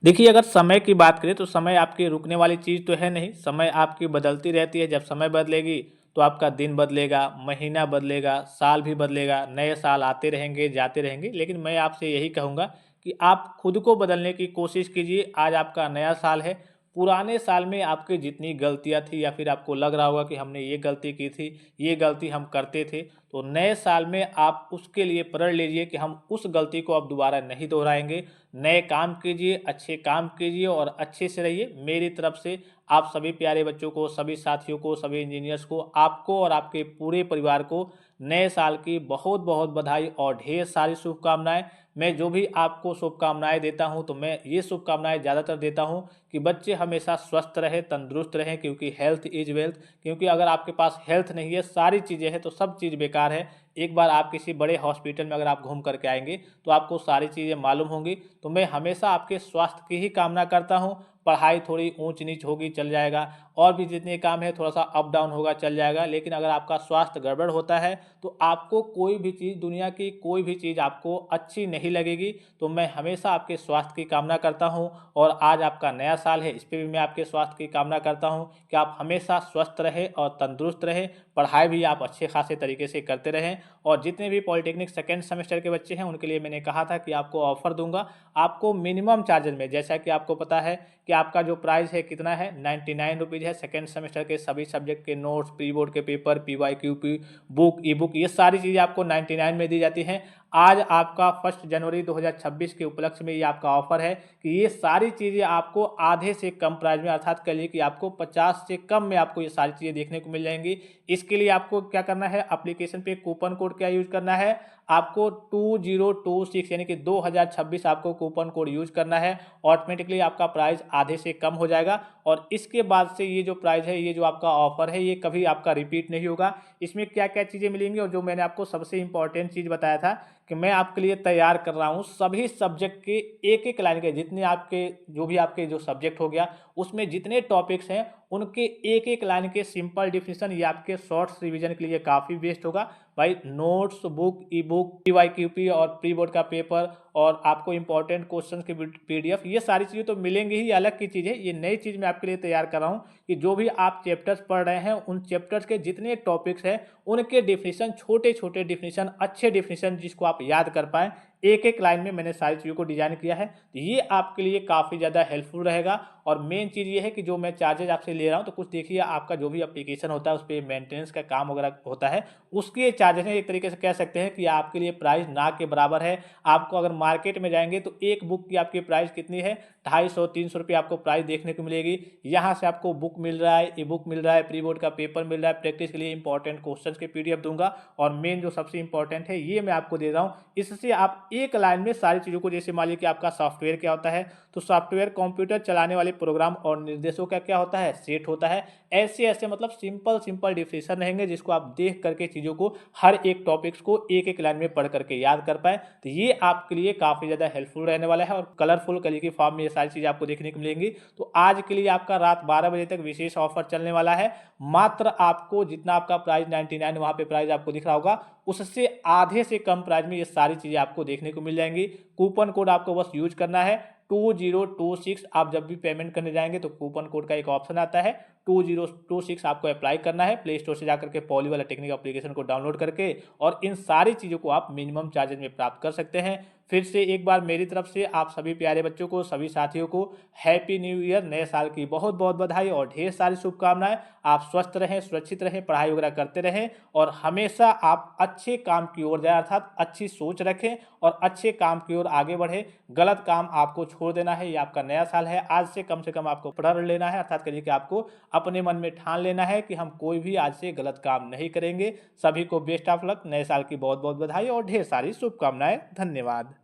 देखिए, अगर समय की बात करें तो समय आपकी रुकने वाली चीज़ तो है नहीं, समय आपकी बदलती रहती है। जब समय बदलेगी तो आपका दिन बदलेगा, महीना बदलेगा, साल भी बदलेगा, नए साल आते रहेंगे, जाते रहेंगे। लेकिन मैं आपसे यही कहूँगा कि आप खुद को बदलने की कोशिश कीजिए। आज आपका नया साल है, पुराने साल में आपकी जितनी गलतियाँ थी या फिर आपको लग रहा होगा कि हमने ये गलती की थी, ये गलती हम करते थे, तो नए साल में आप उसके लिए प्रण लीजिए कि हम उस गलती को अब दोबारा नहीं दोहराएँगे। नए काम कीजिए, अच्छे काम कीजिए और अच्छे से रहिए। मेरी तरफ से आप सभी प्यारे बच्चों को, सभी साथियों को, सभी इंजीनियर्स को, आपको और आपके पूरे परिवार को नए साल की बहुत-बहुत बधाई और ढेर सारी शुभकामनाएँ। मैं जो भी आपको शुभकामनाएँ देता हूँ, तो मैं ये शुभकामनाएँ ज़्यादातर देता हूँ कि बच्चे हमेशा स्वस्थ रहें, तंदुरुस्त रहें, क्योंकि हेल्थ इज़ वेल्थ। क्योंकि अगर आपके पास हेल्थ नहीं है, सारी चीज़ें हैं, तो सब चीज़ बेकार है। एक बार आप किसी बड़े हॉस्पिटल में अगर आप घूम कर के आएँगे, तो आपको सारी चीज़ें मालूम होंगी। तो मैं हमेशा आपके स्वास्थ्य की ही कामना करता हूँ। पढ़ाई थोड़ी ऊंच-नीच होगी, चल जाएगा, और भी जितने काम है थोड़ा-सा अप डाउन होगा, चल जाएगा। लेकिन अगर आपका स्वास्थ्य गड़बड़ होता है, तो आपको कोई भी चीज़, दुनिया की कोई भी चीज़ आपको अच्छी नहीं लगेगी। तो मैं हमेशा आपके स्वास्थ्य की कामना करता हूँ और आज आपका नया साल है, इस पे भी मैं आपके स्वास्थ्य की कामना करता हूँ कि आप हमेशा स्वस्थ रहें और तंदुरुस्त रहें। पढ़ाई भी आप अच्छे खासे तरीके से करते रहें। और जितने भी पॉलिटेक्निक सेकंड सेमेस्टर के बच्चे हैं, उनके लिए मैंने कहा था कि आपको ऑफ़र दूँगा। आपको मिनिमम चार्जेज़ में, जैसा कि आपको पता है कि आपका जो प्राइस है कितना है, 99 रुपीज़ है। सेकंड सेमेस्टर के सभी सब्जेक्ट के नोट्स, प्री बोर्ड के पेपर, पीवाईक्यू की बुक, ई बुक, ये सारी चीज़ें आपको 99 में दी जाती हैं। आज आपका 1 जनवरी 2026 के उपलक्ष्य में ये आपका ऑफ़र है कि ये सारी चीज़ें आपको आधे से कम प्राइस में, अर्थात कहिए कि आपको 50 से कम में आपको ये सारी चीज़ें देखने को मिल जाएंगी। इसके लिए आपको क्या करना है, एप्लीकेशन पे कूपन कोड क्या यूज़ करना है, आपको 2026 यानी कि 2026 आपको कूपन कोड यूज़ करना है। ऑटोमेटिकली आपका प्राइस आधे से कम हो जाएगा और इसके बाद से ये जो प्राइस है, ये जो आपका ऑफ़र है, ये कभी आपका रिपीट नहीं होगा। इसमें क्या-क्या चीज़ें मिलेंगी, और जो मैंने आपको सबसे इम्पोर्टेंट चीज़ बताया था कि मैं आपके लिए तैयार कर रहा हूँ सभी सब्जेक्ट के एक-एक लाइन के, जितने आपके, जो भी आपके जो सब्जेक्ट हो गया, उसमें जितने टॉपिक्स हैं, उनके एक-एक लाइन के सिंपल डेफिनेशन। ये आपके शॉर्ट्स रिवीजन के लिए काफ़ी बेस्ट होगा। भाई नोट्स, बुक, ई बुक, पीवाईक्यूपी और प्री बोर्ड का पेपर, और आपको इंपॉर्टेंट क्वेश्चंस के पीडीएफ, ये सारी चीज़ें तो मिलेंगी ही, अलग की चीज़ है। ये नई चीज़ मैं आपके लिए तैयार कर रहा हूँ कि जो भी आप चैप्टर्स पढ़ रहे हैं, उन चैप्टर्स के जितने टॉपिक्स हैं, उनके डेफिनेशन, छोटे-छोटे डेफिनेशन, अच्छे डेफिनेशन जिसको आप याद कर पाएँ, एक-एक लाइन में मैंने सारी चीज़ों को डिज़ाइन किया है। तो ये आपके लिए काफ़ी ज़्यादा हेल्पफुल रहेगा। और मेन चीज़ ये है कि जो मैं चार्जेज़ आपसे ले रहा हूँ, तो कुछ देखिए, आपका जो भी एप्लीकेशन होता है, उसपे मेंटेनेंस का काम वगैरह होता है, उसके चार्जेज़ हैं। एक तरीके से कह सकते हैं कि आपके लिए प्राइस ना के बराबर है। आपको अगर मार्केट में जाएँगे तो एक बुक की आपकी प्राइस कितनी है, 250-300 आपको प्राइस देखने को मिलेगी। यहाँ से आपको बुक मिल रहा है, ई बुक मिल रहा है, प्री बोर्ड का पेपर मिल रहा है, प्रैक्टिस के लिए इंपॉर्टेंट क्वेश्चंस के पीडीएफ दूँगा, और मेन जो सबसे इंपॉर्टेंट है, ये मैं आपको दे रहा हूँ। इससे आप एक लाइन में सारी चीज़ों को, जैसे मान लीजिए कि आपका सॉफ्टवेयर क्या होता है, तो सॉफ्टवेयर कंप्यूटर चलाने वाले प्रोग्राम और निर्देशों का क्या होता है, सेट होता है। ऐसे-ऐसे मतलब सिंपल डेफिनेशन रहेंगे, जिसको आप देख करके चीज़ों को, हर एक टॉपिक्स को एक-एक लाइन में पढ़ करके याद कर पाएँ। तो ये आपके लिए काफ़ी ज़्यादा हेल्पफुल रहने वाला है और कलरफुल कलर की फॉर्म में ये सारी चीज़ें आपको देखने को मिलेंगी। तो आज के लिए आपका रात 12 बजे तक विशेष ऑफर चलने वाला है। मात्र आपको जितना आपका प्राइस 99 वहाँ पे प्राइस आपको दिख रहा होगा, उससे आधे से कम प्राइस में ये सारी चीज़ें आपको देखने को मिल जाएँगी। कूपन कोड आपको बस यूज़ करना है 2026। आप जब भी पेमेंट करने जाएँगे तो कूपन कोड का एक ऑप्शन आता है, 2026 आपको अप्लाई करना है। प्ले स्टोर से जाकर के पॉली टेक्निक एप्लीकेशन को डाउनलोड करके, और इन सारी चीज़ों को आप मिनिमम चार्जेज में प्राप्त कर सकते हैं। फिर से एक बार मेरी तरफ से आप सभी प्यारे बच्चों को, सभी साथियों को हैप्पी न्यू ईयर, नए साल की बहुत-बहुत बधाई और ढेर सारी शुभकामनाएँ। आप स्वस्थ रहें, सुरक्षित रहें, पढ़ाई वगैरह करते रहें और हमेशा आप अच्छे काम की ओर जाएँ, अर्थात अच्छी सोच रखें और अच्छे काम की ओर आगे बढ़ें। गलत काम आपको छोड़ देना है, ये आपका नया साल है। आज से कम आपको प्रण लेना है, अर्थात कहिए कि आपको अपने मन में ठान लेना है कि हम कोई भी आज से गलत काम नहीं करेंगे। सभी को बेस्ट ऑफ लक, नए साल की बहुत-बहुत बधाई और ढेर सारी शुभकामनाएँ। धन्यवाद।